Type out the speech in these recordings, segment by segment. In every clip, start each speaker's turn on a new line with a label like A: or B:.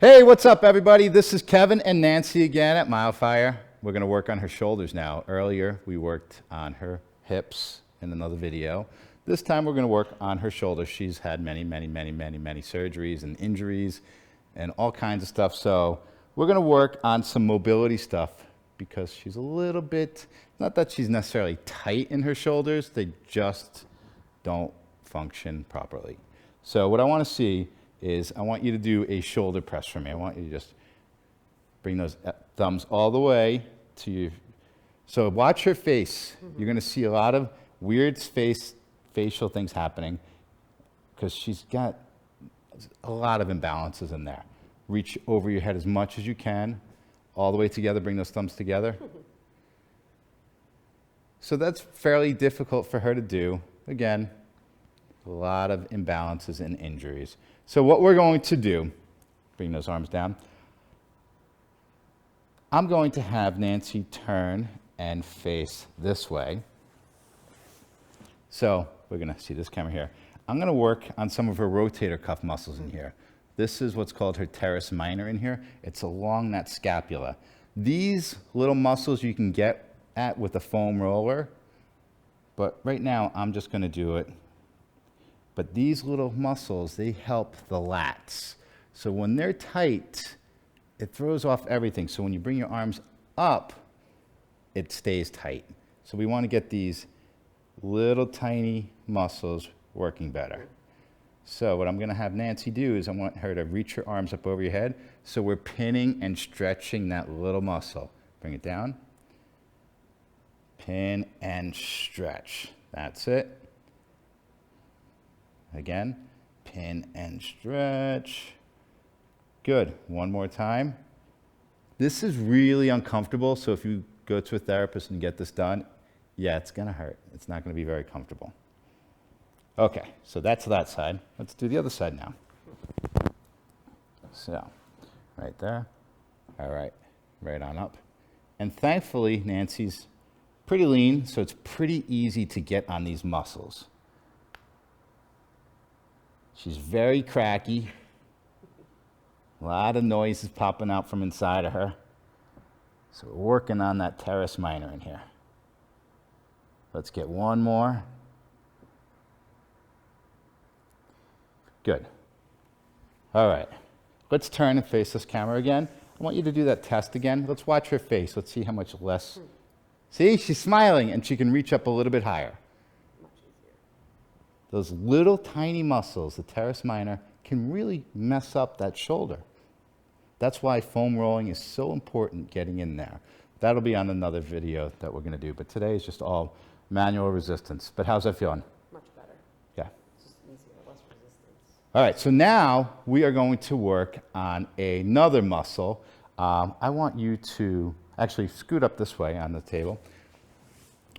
A: Hey, what's up, everybody? This is Kevin and Nancy again at Milefire. We're going to work on her shoulders now. Earlier, we worked on her hips in another video. This time, we're going to work on her shoulders. She's had many surgeries and injuries and all kinds of stuff. So we're going to work on some mobility stuff because she's a little bit, not that she's necessarily tight in her shoulders, they just don't function properly. So what I want to see is I want you to do a shoulder press for me. I want you to just bring those thumbs all the way to you. So watch her face. You're going to see a lot of weird facial things happening because she's got a lot of imbalances in there. Reach over your head as much as you can, all the way together. Bring those thumbs together. So that's fairly difficult for her to do. Again, a lot of imbalances and injuries. So what we're going to do, bring those arms down. I'm going to have Nancy turn and face this way. So we're going to see this camera here. I'm going to work on some of her rotator cuff muscles in here. This is what's called her teres minor in here. It's along that scapula. These little muscles you can get at with a foam roller, but right now I'm just going to do it. But these little muscles, they help the lats. So when they're tight, it throws off everything. So when you bring your arms up, it stays tight. So we want to get these little tiny muscles working better. So what I'm going to have Nancy do is I want her to reach her arms up over your head. So we're pinning and stretching that little muscle. Bring it down. Pin and stretch. That's it. Again, pin and stretch. Good. One more time. This is really uncomfortable, so if you go to a therapist and get this done, yeah, it's going to hurt. It's not going to be very comfortable. Okay, so that's that side. Let's do the other side now. So, right there. All right, right on up. And thankfully, Nancy's pretty lean, so it's pretty easy to get on these muscles. She's very cracky. A lot of noise is popping out from inside of her. So we're working on that teres minor in here. Let's get one more. Good. All right. Let's turn and face this camera again. I want you to do that test again. Let's watch her face. Let's see how much less. See, she's smiling and she can reach up a little bit higher. Those little tiny muscles, the teres minor, can really mess up that shoulder. That's why foam rolling is so important getting in there. That'll be on another video that we're going to do, but today is just all manual resistance. But how's that feeling?
B: Much better.
A: Yeah.
B: It's just easier, less resistance.
A: All right, so now we are going to work on another muscle. I want you to actually scoot up this way on the table.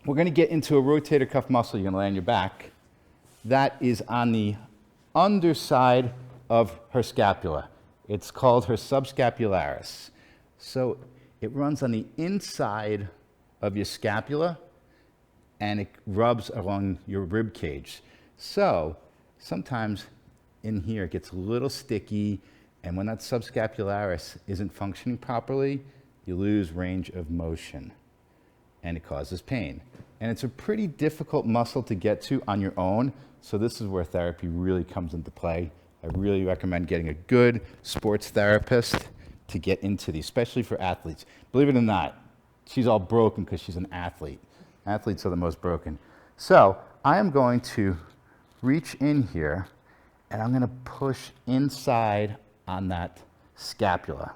A: We're going to get into a rotator cuff muscle. You're going to lay on your back. That is on the underside of her scapula. It's called her subscapularis. So it runs on the inside of your scapula and it rubs along your rib cage. So sometimes in here it gets a little sticky, and when that subscapularis isn't functioning properly, you lose range of motion and it causes pain. And it's a pretty difficult muscle to get to on your own. So this is where therapy really comes into play. I really recommend getting a good sports therapist to get into these, especially for athletes. Believe it or not, she's all broken because she's an athlete. Athletes are the most broken. So I am going to reach in here and I'm going to push inside on that scapula.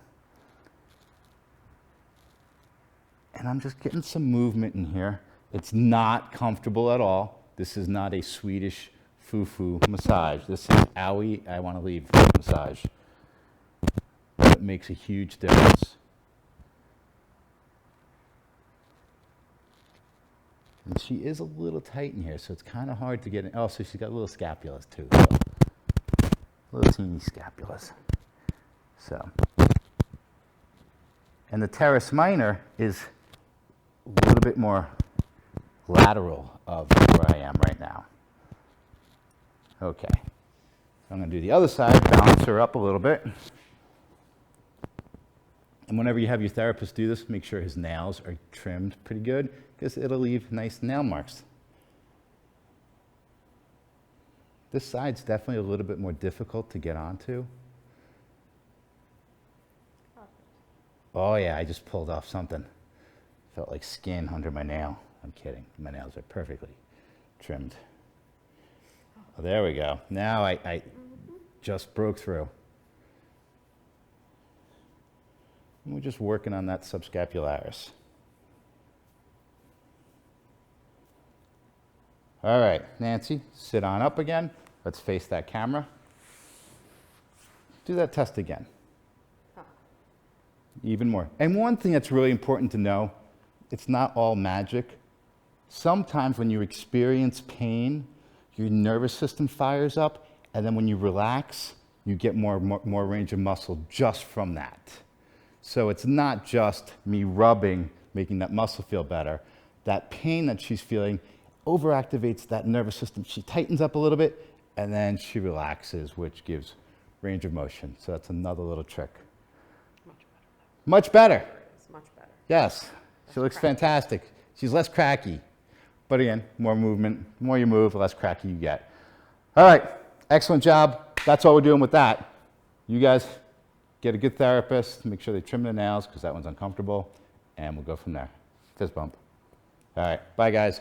A: And I'm just getting some movement in here. It's not comfortable at all. This is not a Swedish foo-foo massage. This is owie, I want to leave massage. It makes a huge difference. And she is a little tight in here, so it's kind of hard to get in. Oh, so she's got little scapulas too. So. Little teeny scapulas. So. And the teres minor is a little bit more lateral of where I am right now. Okay. I'm going to do the other side, balance her up a little bit. And whenever you have your therapist do this, make sure his nails are trimmed pretty good because it'll leave nice nail marks. This side's definitely a little bit more difficult to get onto. Oh yeah, I just pulled off something. Felt like skin under my nail. I'm kidding. My nails are perfectly trimmed. Oh, there we go. Now I just broke through. And we're just working on that subscapularis. All right, Nancy, sit on up again. Let's face that camera. Do that test again. Even more. And one thing that's really important to know, it's not all magic. Sometimes when you experience pain, your nervous system fires up, and then when you relax, you get more range of muscle just from that. So it's not just me rubbing, making that muscle feel better. That pain that she's feeling overactivates that nervous system. She tightens up a little bit, and then she relaxes, which gives range of motion. So that's another little trick. Much better.
B: It's much better.
A: Yes, she looks fantastic. She's less cracky. But again, more movement, more you move, less cracky you get. All right, excellent job. That's all we're doing with that. You guys get a good therapist, make sure they trim the nails because that one's uncomfortable, and we'll go from there. Fist bump. All right, bye guys.